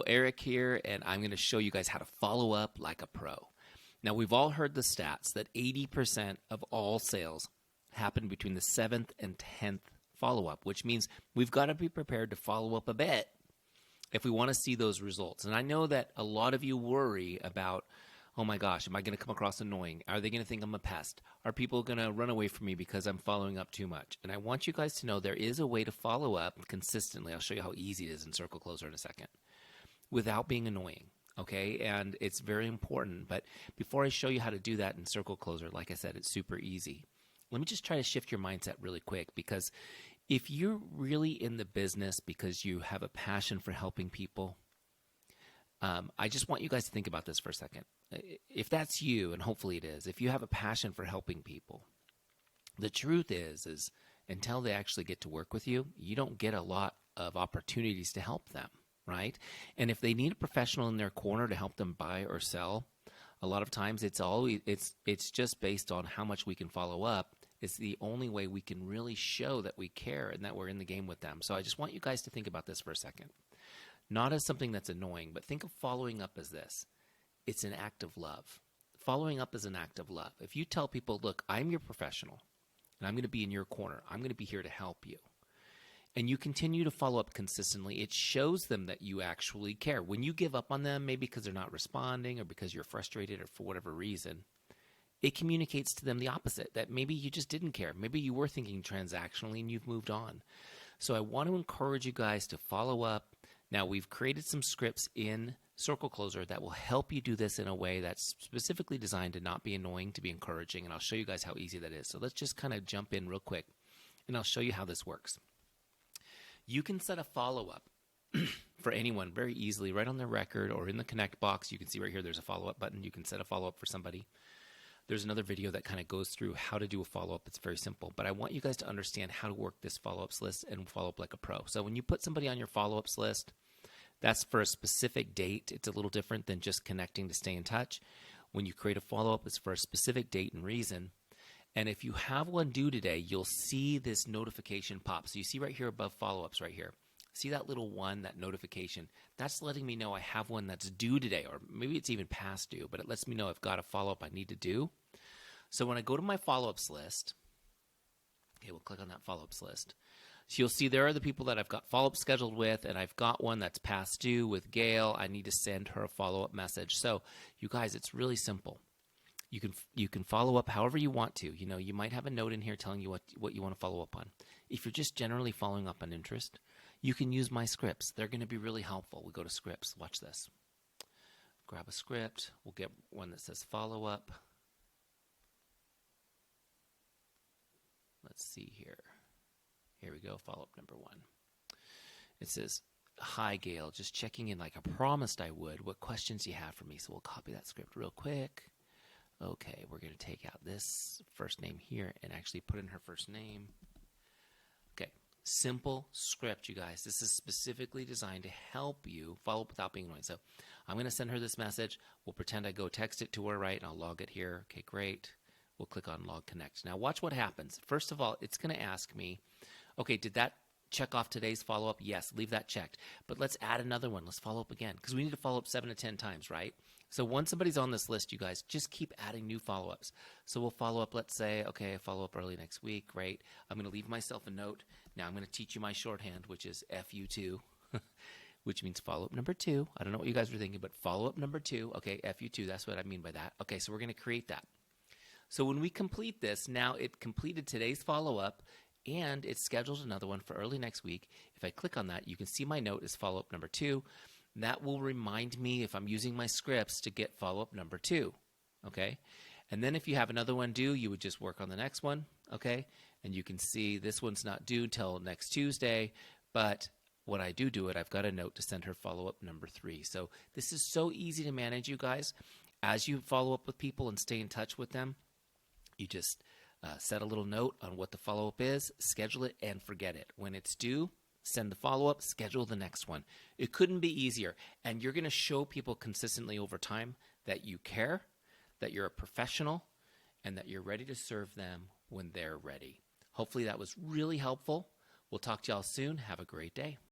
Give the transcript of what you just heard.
Eric here, and I'm going to show you guys how to follow up like a pro. Now, we've all heard the stats that 80% of all sales happen between the 7th and 10th follow-up, which means we've got to be prepared to follow up a bit if we want to see those results. And I know that a lot of you worry about, oh my gosh, am I going to come across annoying? Are they going to think I'm a pest? Are people going to run away from me because I'm following up too much? And I want you guys to know there is a way to follow up consistently. I'll show you how easy it is in CircleCloser in a second, without being annoying, okay? And it's very important. But before I show you how to do that in CircleCloser, like I said, it's super easy. Let me just try to shift your mindset really quick, because if you're really in the business because you have a passion for helping people, I just want you guys to think about this for a second. If that's you, and hopefully it is, if you have a passion for helping people, the truth is until they actually get to work with you, you don't get a lot of opportunities to help them. Right? And if they need a professional in their corner to help them buy or sell, a lot of times it's just based on how much we can follow up. It's the only way we can really show that we care and that we're in the game with them. So I just want you guys to think about this for a second. Not as something that's annoying, but think of following up as this. It's an act of love. Following up is an act of love. If you tell people, look, I'm your professional, and I'm going to be in your corner. I'm going to be here to help you, and you continue to follow up consistently, it shows them that you actually care. When you give up on them, maybe because they're not responding or because you're frustrated or for whatever reason, it communicates to them the opposite, that maybe you just didn't care. Maybe you were thinking transactionally and you've moved on. So I want to encourage you guys to follow up. Now, we've created some scripts in CircleCloser that will help you do this in a way that's specifically designed to not be annoying, to be encouraging, and I'll show you guys how easy that is. So let's just kind of jump in real quick, and I'll show you how this works. You can set a follow-up for anyone very easily right on their record or in the connect box. You can see right here there's a follow-up button. You can set a follow-up for somebody. There's another video that kind of goes through how to do a follow-up. It's very simple, but I want you guys to understand how to work this follow-ups list and follow up like a pro. So when you put somebody on your follow-ups list, that's for a specific date. It's a little different than just connecting to stay in touch. When you create a follow-up, it's for a specific date and reason. And if you have one due today, you'll see this notification pop. So you see right here above follow-ups right here. See that little one, that notification? That's letting me know I have one that's due today, or maybe it's even past due, but it lets me know I've got a follow-up I need to do. So when I go to my follow-ups list, okay, we'll click on that follow-ups list. So you'll see there are the people that I've got follow-up scheduled with, and I've got one that's past due with Gail. I need to send her a follow-up message. So you guys, it's really simple. You can follow up however you want to. You know, you might have a note in here telling you what you want to follow up on. If you're just generally following up on interest, you can use my scripts. They're going to be really helpful. We go to scripts. Watch this. Grab a script. We'll get one that says follow up. Let's see here. Here we go, follow up number 1. It says, hi Gail, just checking in like I promised I would. What questions do you have for me? So we'll copy that script real quick. Okay, we're going to take out this first name here and actually put in her first name. Okay, simple script, you guys. This is specifically designed to help you follow up without being annoying. So I'm going to send her this message. We'll pretend I go text it to her, right? And I'll log it here. Okay, great. We'll click on Log Connect. Now watch what happens. First of all, it's going to ask me, okay, did that check off today's follow-up? Yes, leave that checked. But let's add another one. Let's follow up again, because we need to follow up 7 to 10 times, right? So once somebody's on this list, you guys, just keep adding new follow-ups. So we'll follow up, let's say, okay, follow up early next week, right? I'm going to leave myself a note. Now I'm going to teach you my shorthand, which is FU2, which means follow-up number 2. I don't know what you guys were thinking, but follow-up number 2. Okay, FU2, that's what I mean by that. Okay, so we're going to create that. So when we complete this, now it completed today's follow-up, and it's scheduled another one for early next week. If I click on that, you can see my note is follow-up number 2. That will remind me, if I'm using my scripts, to get follow-up number 2, okay? And then if you have another one due, you would just work on the next one, okay? And you can see this one's not due till next Tuesday, but when I do it, I've got a note to send her follow-up number 3. So this is so easy to manage, you guys. As you follow up with people and stay in touch with them, you just set a little note on what the follow-up is, schedule it, and forget it. When it's due, send the follow-up, schedule the next one. It couldn't be easier. And you're going to show people consistently over time that you care, that you're a professional, and that you're ready to serve them when they're ready. Hopefully that was really helpful. We'll talk to y'all soon. Have a great day.